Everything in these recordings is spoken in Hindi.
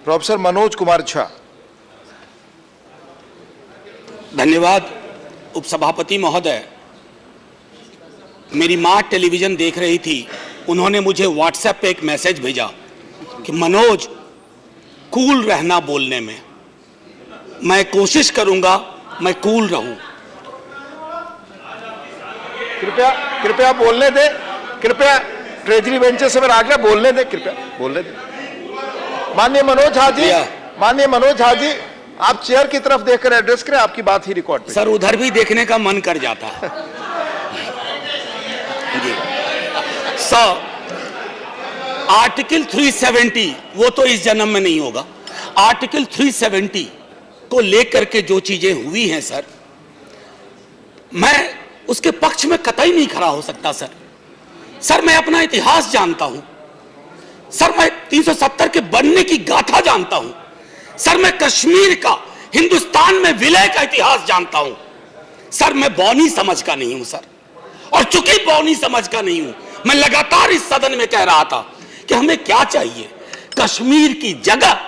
प्रोफेसर मनोज कुमार झा। धन्यवाद उपसभापति महोदय। मेरी माँ टेलीविजन देख रही थी, उन्होंने मुझे व्हाट्सएप पे एक मैसेज भेजा कि मनोज कूल रहना बोलने में। मैं कोशिश करूंगा मैं कूल रहूं। कृपया बोलने दे, कृपया ट्रेजरी बेंचेस से मेरा आग्रह, बोलने दे, कृपया बोलने दे। माननीय मनोज झा जी, आप चेयर की तरफ देखकर एड्रेस करें, आपकी बात ही रिकॉर्ड पे। सर उधर भी देखने का मन कर जाता है। जी सर, आर्टिकल 370 वो तो इस जन्म में नहीं होगा। आर्टिकल 370 को लेकर के जो चीजें हुई हैं सर, मैं उसके पक्ष में कतई नहीं खड़ा हो सकता सर। सर मैं अपना इतिहास जानता हूं सर, मैं 370 के बनने की गाथा जानता हूं सर, मैं कश्मीर का हिंदुस्तान में विलय का इतिहास जानता हूं सर। मैं बौनी समझ का नहीं हूं सर, और चूंकि बौनी समझ का नहीं हूं, मैं लगातार इस सदन में कह रहा था कि हमें क्या चाहिए, कश्मीर की जगह,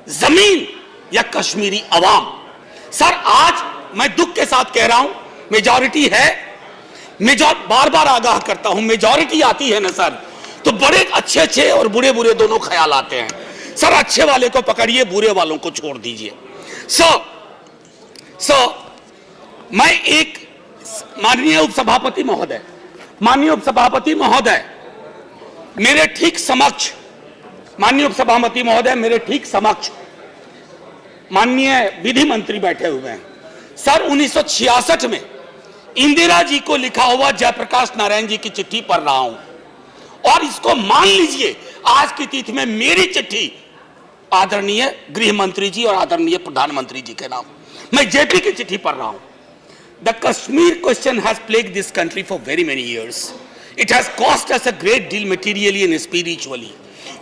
जमीन या कश्मीरी अवाम। सर आज मैं दुख के साथ कह रहा हूं, मेजॉरिटी है, बार बार आगाह करता हूं, मेजॉरिटी आती है ना सर, तो बड़े अच्छे अच्छे और बुरे बुरे दोनों ख्याल आते हैं सर। अच्छे वाले को पकड़िए, बुरे वालों को छोड़ दीजिए। मैं एक माननीय उपसभापति महोदय मेरे ठीक समक्ष, माननीय विधि मंत्री बैठे हुए हैं सर। 1966 में इंदिरा जी को लिखा हुआ जयप्रकाश नारायण जी की चिट्ठी पढ़ रहा हूं, और इसको मान लीजिए आज की तिथि में मेरी चिट्ठी आदरणीय गृह मंत्री जी और आदरणीय प्रधानमंत्री जी के नाम, मैं जेपी की चिट्ठी पढ़ रहा हूं। The Kashmir question has plagued this country for very many years. It has cost us a great deal materially and spiritually.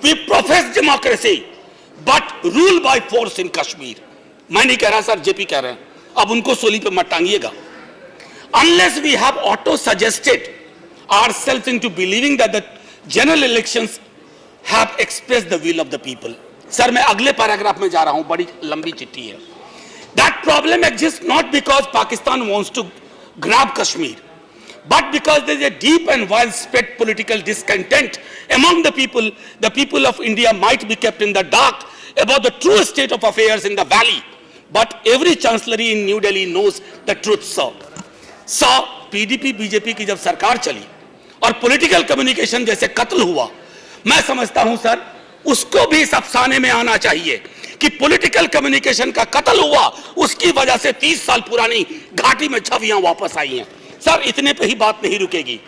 We profess democracy, but rule by force in Kashmir. मैं नहीं कह रहा सर, जेपी कह रहे हैं, अब उनको सोली पे मत टांगिएगा। Unless we have auto-suggested ourselves into believing that the general elections have expressed the will of the people. Sir मैं अगले पैराग्राफ में जा रहा हूं, बड़ी लंबी चिट्ठी है। That problem exists not because Pakistan wants to grab Kashmir, but because there is a deep and widespread political discontent among the people. The people of India might be kept in the dark about the true state of affairs in the valley, but every chancellery in New Delhi knows the truth, sir. Sir PDP BJP की जब सरकार चली और पॉलिटिकल कम्युनिकेशन जैसे कत्ल हुआ, मैं समझता हूं सर उसको भी इस अफसाने में आना चाहिए कि पॉलिटिकल कम्युनिकेशन का कत्ल हुआ, उसकी वजह से 30 साल पुरानी घाटी में छवियां वापस आई हैं। सर इतने पे ही बात नहीं रुकेगी।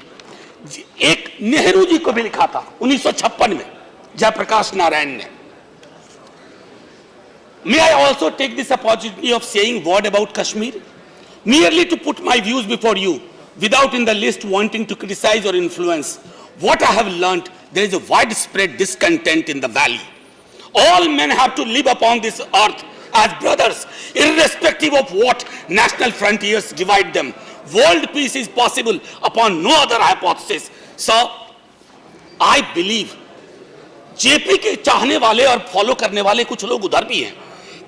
एक नेहरू जी को भी लिखा था 1956 में जयप्रकाश नारायण ने। May I also take this opportunity of saying word about Kashmir, merely to put my views before you, without in the least wanting to criticize or influence. What I have learnt, there is a widespread discontent in the valley. All men have to live upon this earth as brothers, irrespective of what national frontiers divide them. World peace is possible upon no other hypothesis. Sir, I believe JP के चाहने वाले और फॉलो करने वाले कुछ लोग उधर भी हैं।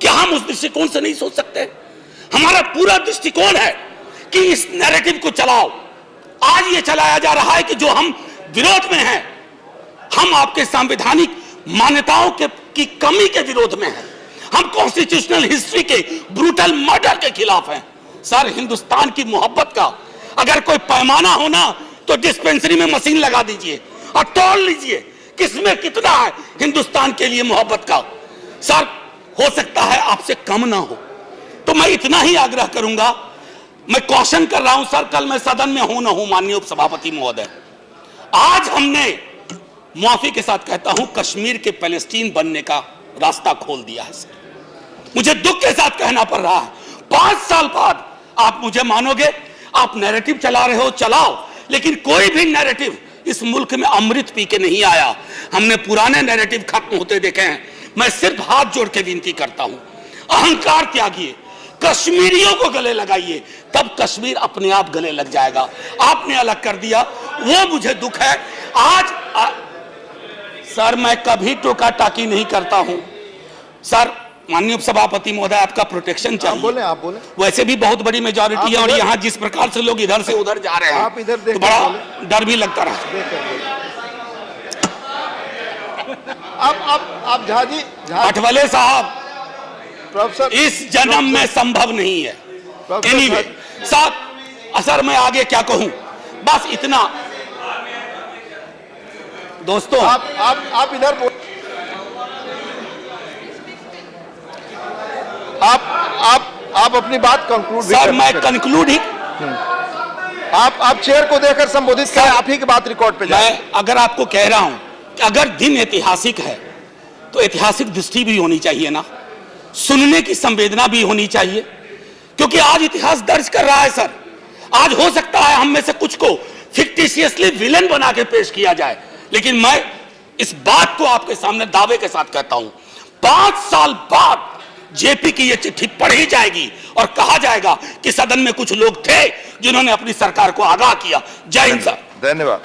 क्या हम उस दृष्टिकोण से नहीं सोच सकते? हमारा पूरा दृष्टिकोण है कि इस नैरेटिव को चलाओ। आज ये चलाया जा रहा है कि जो हम विरोध में हैं, हम आपके संवैधानिक मान्यताओं की कमी के विरोध में हैं, हम कॉन्स्टिट्यूशनल हिस्ट्री के ब्रूटल मर्डर के खिलाफ हैं। सर हिंदुस्तान की मोहब्बत का अगर कोई पैमाना हो ना, तो डिस्पेंसरी में मशीन लगा दीजिए और तोल लीजिए किसमें कितना है हिंदुस्तान के लिए मोहब्बत का। सर हो सकता है आपसे कम ना हो, तो मैं इतना ही आग्रह करूंगा। मैं क्वेश्चन कर रहा हूं सर, कल मैं सदन में हूं ना हूं माननीय उपसभापति महोदय, आज हमने मुआफी के साथ कहता हूं कश्मीर के पैलेस्टीन बनने का रास्ता खोल दिया है सर। मुझे दुख के साथ कहना पड़ रहा है, 5 साल बाद आप मुझे मानोगे, आप नैरेटिव चला रहे हो, चलाओ, लेकिन कोई भी नैरेटिव इस मुल्क में अमृत पी के नहीं आया। हमने पुराने नैरेटिव खत्म होते देखे हैं। मैं सिर्फ हाथ जोड़ के विनती करता हूं, अहंकार त्यागिए, कश्मीरियों को गले लगाइए, तब कश्मीर अपने आप गले लग जाएगा। आपने अलग कर दिया, वो मुझे दुख है। आज सर मैं कभी टोका टाकी नहीं करता हूं। सर माननीय उपसभापति महोदय, आपका प्रोटेक्शन चाहिए। आप बोले। वैसे भी बहुत बड़ी मेजॉरिटी है और यहाँ जिस प्रकार से लोग इधर से उधर जा रहे हैं, आप इधर देख तो बड़ा डर भी लगता रहा। आप झा जी, अठवले साहब, प्रोफेसर, इस जन्म में संभव नहीं है। एनीवे साहब, सर मैं आगे क्या कहूं, बस इतना। दोस्तों आप इधर बोल, आप अपनी बात कंक्लूड। सर मैं कंक्लूड ही, आप चेयर को देकर संबोधित करें, आप ही की बात रिकॉर्ड पे जाए। मैं अगर आपको कह रहा हूं कि अगर दिन ऐतिहासिक है तो ऐतिहासिक दृष्टि भी होनी चाहिए ना, सुनने की संवेदना भी होनी चाहिए, क्योंकि आज इतिहास दर्ज कर रहा है। सर आज हो सकता है हम में से कुछ को फिक्टिशियसली विलेन बना के पेश किया जाए, लेकिन मैं इस बात को आपके सामने दावे के साथ कहता हूं, 5 साल बाद जेपी की यह चिट्ठी पढ़ी जाएगी और कहा जाएगा कि सदन में कुछ लोग थे जिन्होंने अपनी सरकार को आगाह किया। जय हिंद सर। धन्यवाद।